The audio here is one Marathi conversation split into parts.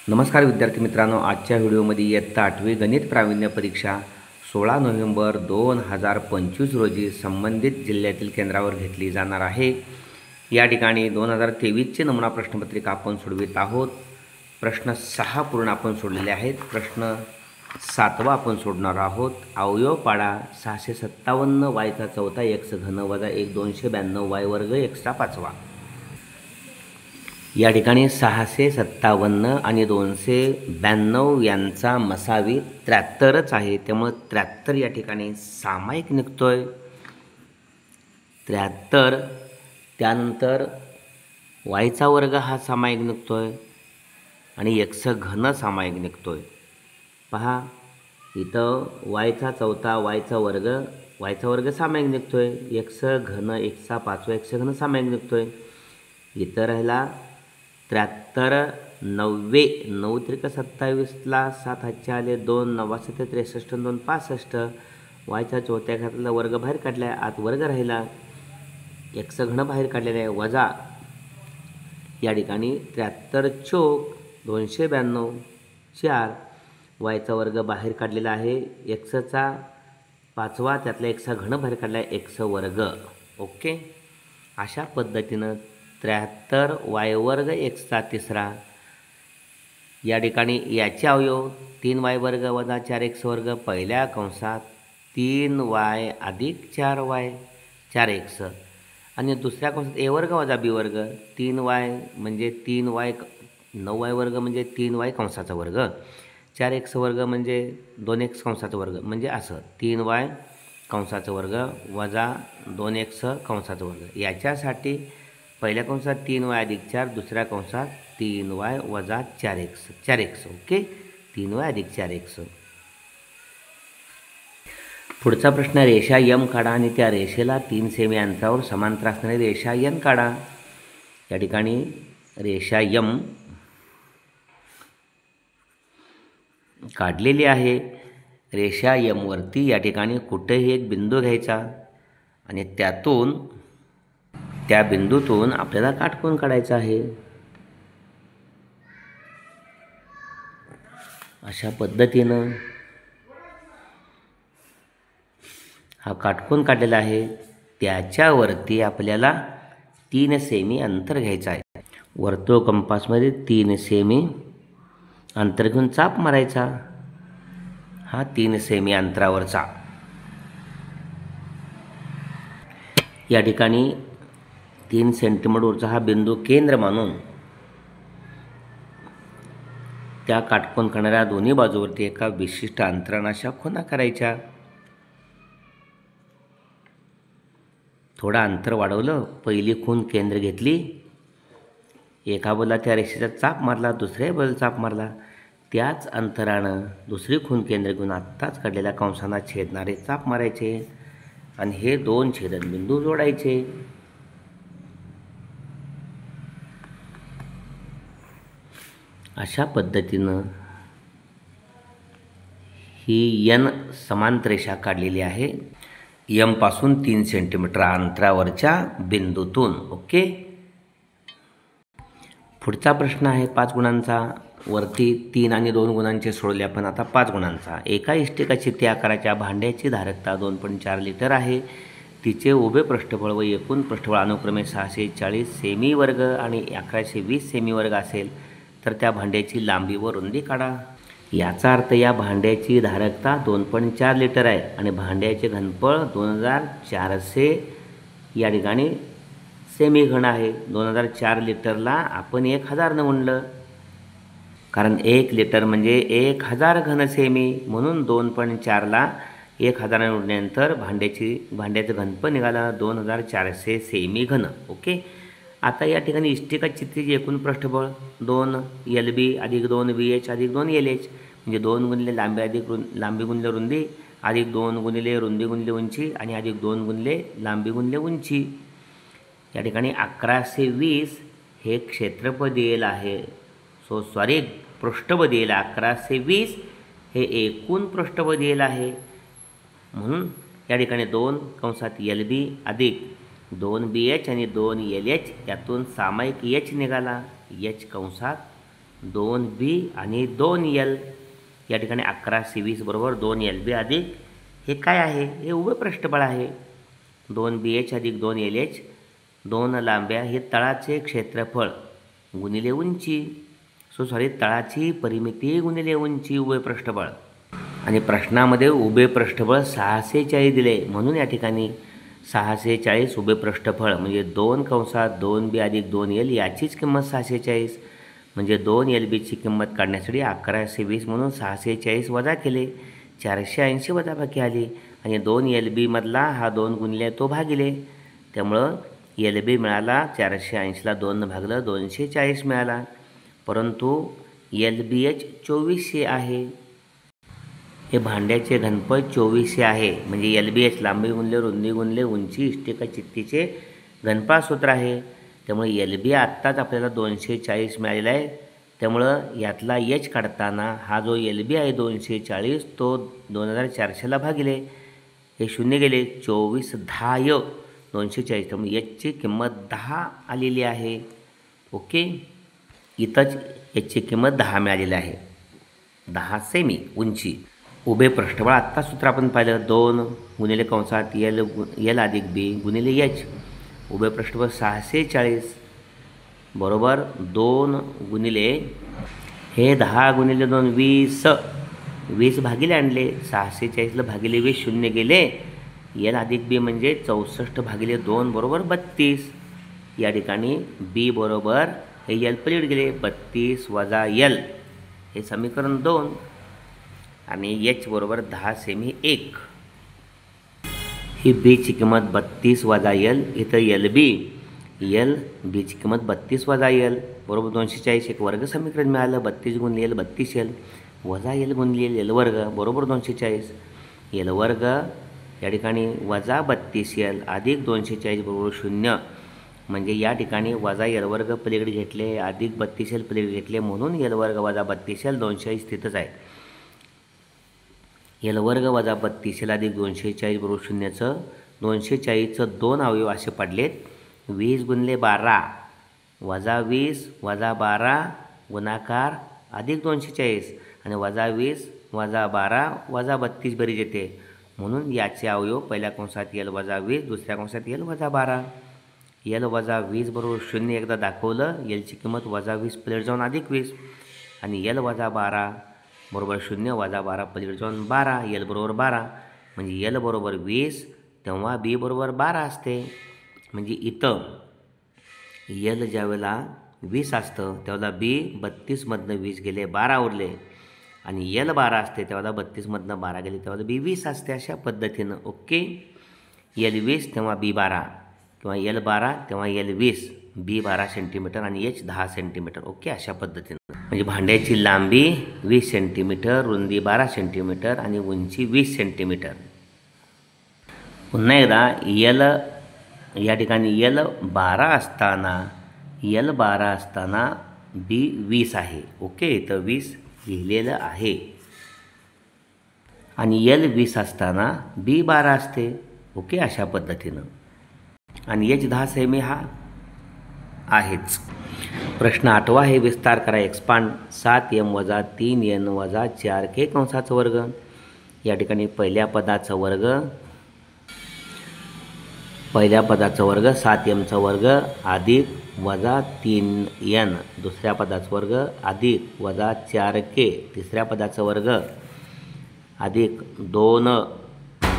नमस्कार विद्यार्थी मित्रांनो, आजच्या व्हिडिओमध्ये इयत्ता 8वी गणित प्रावीण्य परीक्षा 16 नोव्हेंबर 2025 रोजी संबंधित जिल्ह्यातील केंद्रावर घेतली जाणार आहे। या ठिकाणी 2023ची नमुना प्रश्नपत्रिका आपण सोडवित आहोत। प्रश्न 6 पूर्ण आपण सोडलेले आहेत। प्रश्न 7वा आपण सोडणार आहोत। अवयव पाडा 657 वायचा चौथा x घन वजा 1 292 y वर्ग x चा पाचवा। या ठिकाणी 657 आणि 292 यांचा मसावी 73च आहे, त्यामुळे 73 या ठिकाणी सामायिक निघतोय 73। त्यानंतर वायचा वर्ग हा सामायिक निघतोय आणि x घन सामायिक निघतोय। पहा इथं वायचा चौथा वायचा वर्ग सामायिक निघतोय, x घन x चा पाचवा x घन सामायिक निघतोय। इथं राहिला 73 90 9 त्रिक 27 ला 7 हातचे आले 2 9 7 63 2 65 वायच्या चौथ्या घातला वर्ग बाहेर काढला, आत वर्ग राहिला, x घन बाहेर काढलेला आहे वजा या ठिकाणी 73 चौक 292 4 वायचा वर्ग बाहेर काढलेला आहे, x चा पाचवा त्यातला x घन बाहेर काढला आहे x वर्ग। ओके, अशा पद्धतीनं 73 y वर्ग x चा तिसरा। या ठिकाणी याचे अवयव 3y वर्ग वजा 4x वर्ग पहिल्या कंसात 3y अधिक 4y 4x आणि दुसऱ्या कंसात a वर्ग वजा b वर्ग 3y म्हणजे 3y 9y वर्ग म्हणजे 3y कंसाचा वर्ग 4x वर्ग म्हणजे 2x कंसाचा वर्ग, म्हणजे असं 3y कंसाचा वर्ग वजा 2x कंसाचा वर्ग। याच्यासाठी पहिल्या कंसात 3y अधिक 4 दुसऱ्या कंसात 3y वजा 4x। ओके, 3y अधिक 4x। पुढचा प्रश्न, रेषा m काढा आणि त्या रेषेला 3 सेमी अंतरावर समांतर असणारी रेषा n काढा। या ठिकाणी रेषा m काढलेली आहे। रेषा m वरती या ठिकाणी कुठेही एक बिंदू घ्यायचा आणि त्या बिंदूतून आपल्याला काटकोन काढायचा आहे। अशा पद्धतीनं हा काटकोन काढलेला आहे, त्याच्यावरती आपल्याला 3 सेमी अंतर घ्यायचं आहे। वर्तुळ कंपासमध्ये 3 सेमी अंतर घेऊन चाप मारायचा, हा 3 सेमी अंतरावरचा। या ठिकाणी 3 सेंटीमीटरचा हा बिंदू केंद्र मानून त्या काटकोन करणाऱ्या दोन्ही बाजूवरती एका विशिष्ट अंतराने अशा खुणा करायच्या। थोडा अंतर वाढवलं, पहिली खूण केंद्र घेतली, एका बाजूला त्या रेषेचा चाप मारला, दुसऱ्या बाजूला चाप मारला, त्याच अंतरानं दुसरी खूण केंद्र घेऊन आत्ताच काढलेल्या कंसांना छेदणारे चाप मारायचे आणि हे 2 छेदनबिंदू जोडायचे। अशा पद्धतीनं ही n समांतर रेषा काढलेली आहे m पासून 3 सेंटीमीटर अंतरावरच्या बिंदूतून। ओके, पुढचा प्रश्न आहे 5 गुणांचा। वरती 3 आणि 2 गुणांचे सोडले आपण, आता 5 गुणांचा। एका इष्टिकाची त्या आकाराच्या भांड्याची धारकता 2.4 लिटर आहे, तिचे उभे पृष्ठफळ व एकूण पृष्ठफळ अनुक्रमे 640 सेमी वर्ग आणि 1120 सेमी वर्ग असेल तर त्या भांड्याची लांबी व रुंदी काढा। याचा अर्थ या भांड्याची धारकता 2.4 लिटर आहे आणि भांड्याचे घनफळ 2400 या ठिकाणी सेमी घन आहे। 2004 लिटरला आपण 1000 न गुणलं, कारण 1 लिटर म्हणजे 1000 घन सेमी, म्हणून 2.4 ला 1000 ने गुणल्यानंतर भांड्याचं घनफळ निघाला 2400 सेमी घन। ओके, आता या ठिकाणी इष्टिका चित्रीचे एकूण पृष्ठफळ 2 LB अधिक 2 BH अधिक 2 LH म्हणजे 2 गुणिले लांबी अधिक लांबी गुणिले रुंदी अधिक 2 गुणिले रुंदी गुणिले उंची आणि अधिक 2 गुणिले लांबी गुणिले उंची। या ठिकाणी 1120 हे क्षेत्रफळ दिलेलं आहे, पृष्ठफळ दिलेलं आहे। 1120 हे एकूण पृष्ठफळ दिलेलं आहे, म्हणून या ठिकाणी 2 कंसात LB अधिक 2 BH आणि 2 LH, यातून सामायिक H निघाला, H कंसात 2b आणि 2l. या ठिकाणी 11c20 बरोबर 2lb अधिक हे काय आहे, हे उभे पृष्ठबळ आहे. 2bh अधिक 2lh, 2 लांब्या हे तळाचे क्षेत्रफळ गुणिले उंची. तळाची परिमिती गुणिले उंची उभे पृष्ठबळ. आणि प्रश्नामध्ये उभे पृष्ठबळ 640 दिले, म्हणून या ठिकाणी 640 उभे पृष्ठफळ म्हणजे 2 कंसात 2b अधिक 2l याचीच किंमत 640. म्हणजे 2lbची किंमत काढण्यासाठी 1120 म्हणून 640 वजा केले, 480 वजाबाकी आली. आणि 2lbमधला हा 2 गुणिले तो भागिले, त्यामुळं lb मिळाला 480ला 2 भागलं 240 मिळाला. परंतु lbh 2400 आहे. हे भांड्याचे घनफळ 2400 आहे. म्हणजे lbh लांबी गुणले रुंदी गुणले उंची इष्टिका चित्तीचे घनफळ सूत्र आहे. त्यामुळे lb आत्ताच आपल्याला 240 मिळालेला आहे. त्यामुळं यातला h काढताना हा जो lb आहे 240 तो 2400ला भागिले, हे शून्य गेले, 24 10 240. त्यामुळे hची किंमत 10 आलेली आहे. ओके, इथंच hची किंमत 10 मिळालेली आहे. 10 सेमी उंची. उभे पृष्ठबळ आत्ता सूत्र आपण पाहिलं, 2 गुणिले कंसात l अधिक b गुणिले h. उभे पृष्ठबळ 640 बरोबर 2 गुणिले हे 10 गुणिले 2 20, 20 भागिले आणले, 640ला भागिले 20 शून्य गेले. l अधिक b म्हणजे 64 भागिले 2 बरोबर 32. या ठिकाणी b बरोबर हे l पलीकडे गेले, 32 वजा l हे समीकरण 2. आणि h बरोबर 10 सेमी 1. ही बीची किंमत 32 वजा l, इथं बीची किंमत 32 वजा l बरोबर 240. एक वर्ग समीकरण मिळालं. 32 गुणिले l 32l वजा l गुणिले l वर्ग बरोबर 240. l वर्ग या ठिकाणी वजा 32l अधिक 240 बरोबर 0. म्हणजे या ठिकाणी वजा l वर्ग पलीकडे घेतले अधिक 32l पलीकडे घेतले, म्हणून l वर्ग वजा 32l 240 तिथंच आहे. l वर्ग वजा 32l अधिक 240 बरोबर 0चं 240चं 2 अवयव असे पडलेत. 20 गुणिले 12 वजा 20 वजा 12 गुणाकार अधिक 240 आणि वजा 20 वजा 12 वजा 32 बेरीज येते. म्हणून याचे अवयव पहिल्या कंसात l वजा 20, दुसऱ्या कंसात l वजा 12. l वजा 20 बरोबर 0 एकदा दाखवलं, lची किंमत वजा 20 पलीकडे जाऊन अधिक 20 आणि l वजा 12 बरोबर 0 वजा 12 पलीकडे जाऊन 12, l बरोबर 12. म्हणजे l बरोबर 20 तेव्हा b बरोबर 12 असते. म्हणजे इथं l ज्यावेळेला 20 असतं त्यावेळेला b 32मधनं 20 गेले 12 उरले, आणि l 12 असते त्यावेळेला 32मधनं 12 गेले त्यावेळेला b 20 असते. अशा पद्धतीनं. ओके, l 20 तेव्हा b 12 किंवा l 12 तेव्हा l 20, b 12 सेंटीमीटर आणि h 10 सेंटीमीटर. ओके, अशा पद्धतीनं. म्हणजे भांड्याची लांबी 20 सेंटीमीटर, रुंदी 12 सेंटीमीटर आणि उंची 20 सेंटीमीटर. पुन्हा एकदा या ठिकाणी l 12 असताना b 20 आहे. ओके, तर 20 लिहिलेलं आहे. आणि l 20 असताना b 12 असते. ओके, अशा पद्धतीनं. आणि h 10 सेमी हा आहेच. प्रश्न 8वा आहे, विस्तार करा, एक्सपांड. 7m वजा 3n वजा 4k कंसाचा वर्ग. या ठिकाणी पहिल्या पदाचा वर्ग 7mचा वर्ग अधिक वजा 3n, दुसऱ्या पदाचा वर्ग अधिक वजा 4k, तिसऱ्या पदाचा वर्ग अधिक 2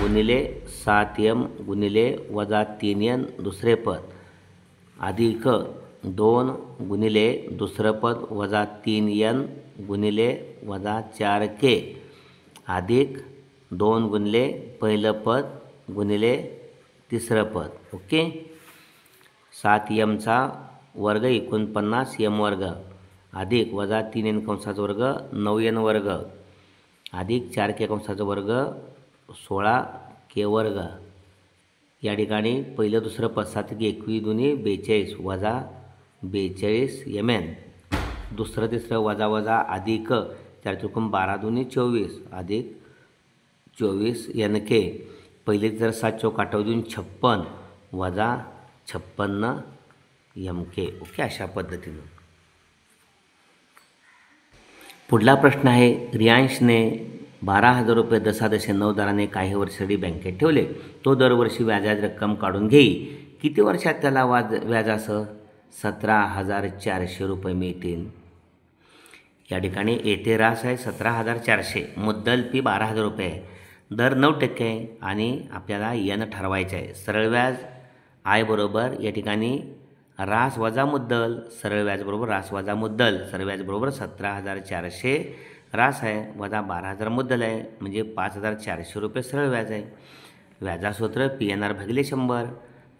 गुणिले 7m गुणिले वजा 3n दुसरे पद अधिक 2 गुणिले दुसरं पद वजा 3n गुणिले वजा 4k अधिक 2 गुणिले पहिलं पद गुणिले तिसरं पद. ओके, 7mचा वर्ग 49 m वर्ग अधिक वजा 3n कंसाचा वर्ग 9n वर्ग अधिक 4k कंसाचा वर्ग 16k वर्ग. या ठिकाणी पहिलं दुसरं पद 7 21 दुनी 42 वजा 42 mn, दुसरं तिसरं वजा वजा अधिक 4 चौकोन 12 दुनी 24 अधिक 24 nk. पहिले जर 7 चौक 8 देऊन 56 वजा 56 mk. ओके, अशा पद्धतीनं. पुढला प्रश्न आहे, रियांशने 12,000 रुपये दशादशे 9 दराने काही वर्षासाठी बँकेत ठेवले. तो दरवर्षी व्याजाची रक्कम काढून घेई. किती वर्षात त्याला व्याजासह 17,400 रुपये मिळतील? या ठिकाणी येथे रास आहे 17,400, मुद्दल फी 12,000 रुपये आहे, दर 9% आहे आणि आपल्याला यन ठरवायचं आहे. सरळ व्याज आय बरोबर या ठिकाणी रास वजा मुद्दल, सरळ व्याज बरोबर रास वजा मुद्दल. सरळ व्याज बरोबर 17,400 रास आहे वजा 12,000 मुद्दल आहे, म्हणजे 5,400 रुपये सरळ व्याज आहे. व्याजासूत्र PNR भागिले 100.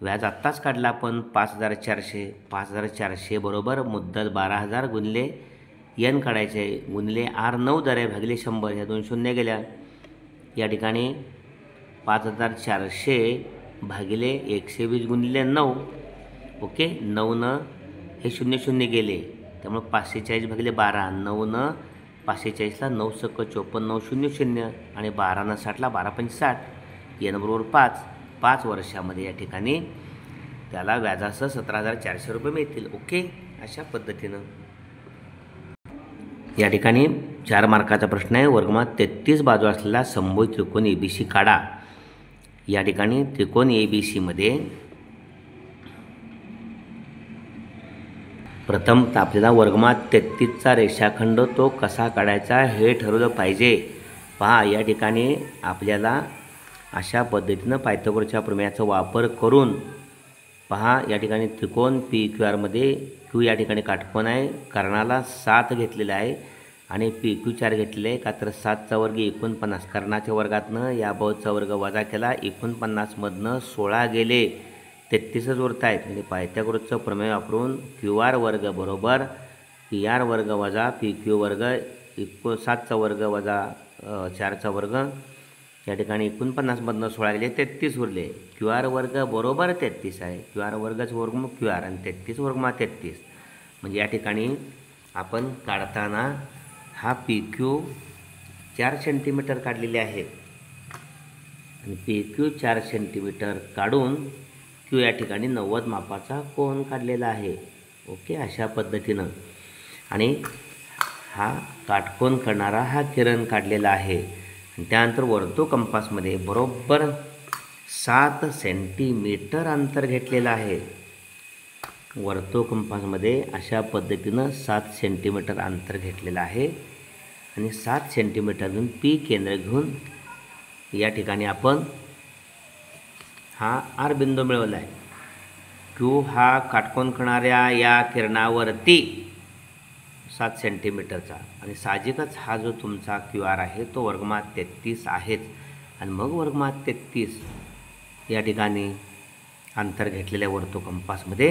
व्याज आत्ताच काढला आपण 5,400. 5,400 बरोबर मुद्दल 12,000 गुणिले यन काढायचे आहे, गुणिले R 9 दर आहे भागिले 100. ह्या 2 शून्य गेल्या. या ठिकाणी 5,400 भागिले 120 गुणिले 9. ओके, 9 हे 0 गेले, त्यामुळे 540 भागिले 12. 9 540ला 9 सक 54, 9 0 आणि 12 60ला 12 5 60. यन बरोबर 5. 5 वर्षामध्ये या ठिकाणी त्याला व्याजासह 17,400 रुपये मिळतील. ओके, अशा पद्धतीनं या ठिकाणी 4 मार्काचा प्रश्न आहे. वर्गमात 33 बाजू असलेला समभुज त्रिकोण ABC काढा. या ठिकाणी त्रिकोण ABCमध्ये प्रथम आपल्याला वर्गमात 33चा रेषाखंड तो कसा काढायचा हे ठरवलं पाहिजे. पहा, या ठिकाणी आपल्याला अशा पद्धतीनं पायथागोरसच्या प्रमेयाचा वापर करून पहा, या ठिकाणी त्रिकोण PQRमध्ये Q या ठिकाणी काटकोन आहे, कर्णाला 7 घेतलेला आहे आणि PQ 4 घेतलेले आहे. का तर 7चा वर्ग 49, कर्णाच्या वर्गातनं या बहुचा वर्ग वजा केला, 49मधनं 16 गेले, 33च उरत आहेत. म्हणजे पायथागोरसचं प्रमेय वापरून QR वर्ग बरोबर PR वर्ग वजा PQ वर्ग 7चा वर्ग वजा 4चा वर्ग, या ठिकाणी 49मधनं 16 गेले, 33 उरले. QR वर्ग बरोबर 33 आहे. QR वर्गच वर्गमूळ QR आणि 33 वर्गमूळ 33. म्हणजे या ठिकाणी आपण काढताना हा PQ 4 सेंटीमीटर काढलेले आहे आणि PQ 4 सेंटीमीटर काढून Q या ठिकाणी 90 मापाचा कोन काढलेला आहे. ओके, अशा पद्धतीनं आणि हा काटकोन करणारा हा किरण काढलेला आहे. त्यानंतर वर्तुळ कंपासमध्ये बरोबर 7 सेंटीमीटर अंतर घेतलेलं आहे. वर्तुळ कंपासमध्ये अशा पद्धतीनं 7 सेंटीमीटर अंतर घेतलेलं आहे आणि 7 सेंटीमीटर घेऊन P केंद्र घेऊन या ठिकाणी आपण हा R बिंदू मिळवला आहे. Q हा काटकोन करणाऱ्या या किरणावरती 7 सेंटीमीटरचा आणि साहजिकच हा जो तुमचा QR आहे तो वर्गमात 33 आहेच. आणि मग वर्गमात 33 या ठिकाणी अंतर घेतलेल्या वर्तुळ कंपासमध्ये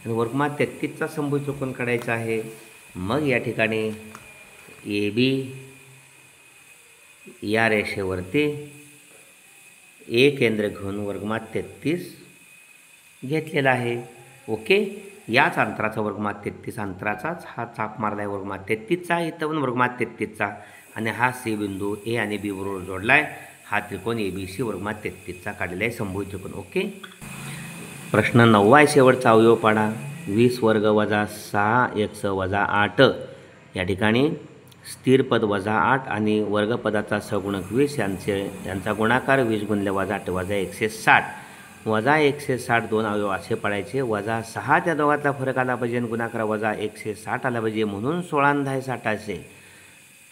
आणि वर्गमात 33चा समभुज त्रिकोण काढायचा आहे. मग या ठिकाणी AB या रेषेवरती A केंद्र घेऊन वर्गमात 33 घेतलेला आहे. ओके, याच अंतराचा वर्गमात 33 अंतराचाच हा चाप मारला आहे वर्गमात 33चा, इथं पण वर्गमात 33चा आणि हा C बिंदू A आणि B बरोबर जोडला आहे. हा त्रिकोण ABC वर्गमात 33चा काढलेला आहे समभुज त्रिकोण. ओके, प्रश्न 9 आहे, शेवटचा अवयव पाडा. 20 वर्ग वजा 6x वजा 8. या ठिकाणी स्थिर पद वजा 8 आणि वर्गपदाचा सगुणक 20 यांचा गुणाकार 20 गुणिले वजा 8 वजा 160. वजा 160 दोन अवयव असे पडायचे. वजा 6 त्या दोघातला फरक आला पाहिजे आणि गुणाकार वजा 160 आला पाहिजे, म्हणून 16 10 60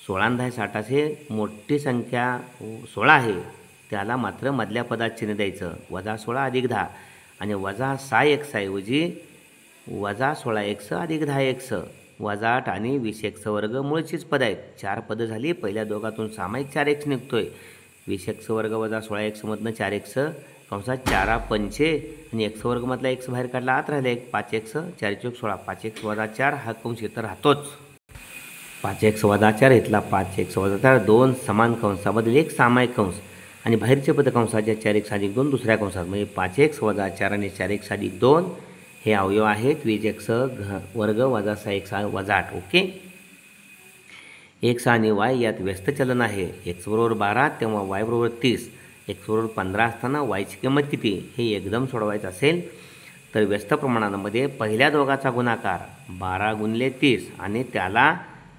16 10 मोठी संख्या 16 आहे, त्याला मात्र मधल्या पदात चिन्ह द्यायचं. वजा 16 अधिक 10 आणि वजा 6x ऐवजी वजा 16x अधिक 10x वजा 8 आणि 20x वर्ग मूळचीच पद आहेत. 4 पदं झाली. पहिल्या दोघातून सामायिक 4x निघतोय. 20x वर्ग वजा 16x मधनं 4x कंसात 4 पंचे आणि x वर्गमधला x बाहेर काढला, आत राहिला एक 5x 4 चौक 16. 5x वजा 4 हा कंस इथं राहतोच. 5x वजा 4 इथला 5x वजा 4 दोन समान कंसामधील एक सामायिक कंस आणि बाहेरचे पद कंसाच्या 4x अधिक 2 दुसऱ्या कंसात, म्हणजे 5x वजा 4 आणि 4x अधिक 2 हे अवयव आहेत. 20x वर्ग वजा 6x वजा 8. ओके, x आणि y यात व्यस्त चलन आहे. x बरोबर 12 तेव्हा y बरोबर 30. x बरोबर 15 असताना y ची किंमत किती हे एकदम सोडवायचं असेल तर व्यस्त प्रमाणांमध्ये पहिल्या दोघाचा गुणाकार 12 गुणिले 30 आणि त्याला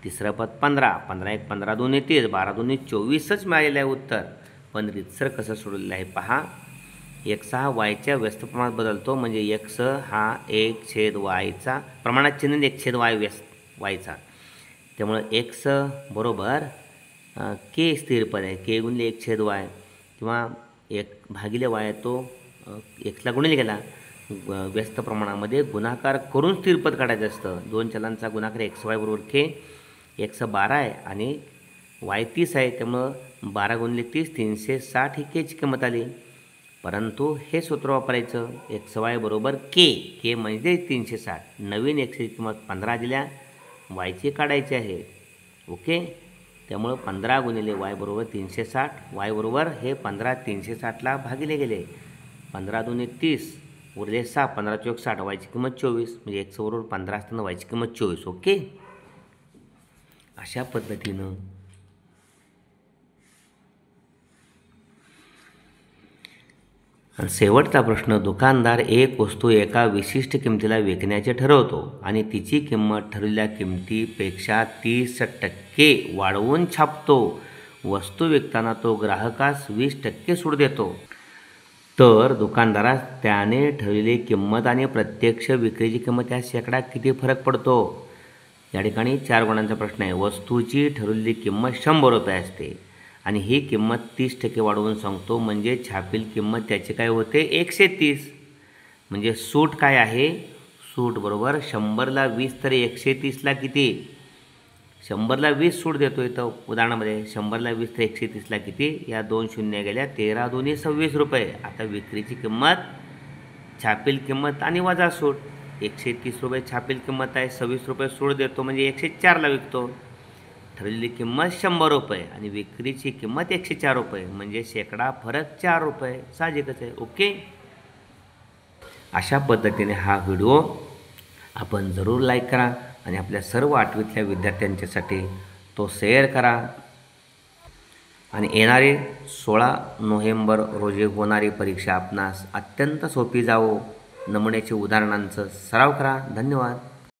तिसरं पद 15, 15 एक 15 2 30, 12 2 24च मिळालेलं आहे उत्तर. पण रीतसर कसं सोडलेलं आहे पहा. एक्स हा वायच्या व्यस्त प्रमाणात बदलतो, म्हणजे एक्स हा 1/yचा प्रमाणात चिन्ह 1/y वायचा. त्यामुळं एक्स बरोबर के स्थिर पद आहे, के गुणिले 1/y किंवा 1/y तो एक्सला गुणिले गेला. व्यस्त प्रमाणामध्ये गुणाकार करून स्थिर पद काढायचं असतं. दोन चलांचा गुणाकार XY बरोबर के. एक्स 12 आहे आणि वाय 30 आहे, त्यामुळं 12 गुणिले 30 360 ही केची किंमत आली. परंतु हे सूत्र वापरायचं, XY बरोबर के म्हणजे 360. नवीन एक्सची किंमत 15 दिल्या, वायची काढायची आहे. ओके, त्यामुळं 15 गुणिले वाय बरोबर 360, वाय बरोबर हे 15 360ला भागिले गेले. 15 दुने 30 उरले 6, 15 चौक 60, वायची किंमत 24, म्हणजे एक्स बरोबर 15 असताना वायची किंमत 24. ओके, अशा पद्धतीनं आणि शेवटचा प्रश्न, दुकानदार एक वस्तू एका विशिष्ट किमतीला विकण्याचे ठरवतो आणि तिची किंमत ठरलेल्या किमतीपेक्षा 30% वाढवून छापतो. वस्तू विकताना तो ग्राहकास 20% सूट देतो. तर दुकानदारास त्याने ठरलेली किंमत आणि प्रत्यक्ष विक्रीची किंमत या शेकड्यात किती फरक पडतो. या ठिकाणी 4 गुणांचा प्रश्न आहे. वस्तूची ठरलेली किंमत 100 रुपये असते आणि ही किंमत 30% वाढवून सांगतो, म्हणजे छापील किंमत त्याची काय होते 130. म्हणजे सूट काय आहे, सूट बरोबर 100ला 20 तर 130ला किती, 100ला 20 सूट देतो. इथं उदाहरणामध्ये 100ला 20 तर 130ला किती, या 2 शून्य गेल्या, 13 दुनी 26 रुपये. आता विक्रीची किंमत, छापील किंमत आणि वजा सूट. 130 रुपये छापील किंमत आहे, 26 रुपये सूट देतो, म्हणजे 104ला विकतो. ठरलेली किंमत 100 रुपये आणि विक्रीची किंमत 104 रुपये, म्हणजे शेकडा फरक 4 रुपये. साहजिकच आहे. ओके, अशा पद्धतीने हा व्हिडिओ आपण जरूर लाईक करा आणि आपल्या सर्व 8वीतल्या विद्यार्थ्यांच्यासाठी तो शेअर करा. आणि येणारे 16 नोव्हेंबर रोजी होणारी परीक्षा आपणास अत्यंत सोपी जावो. नमुन्याची उदाहरणांचा सराव करा. धन्यवाद.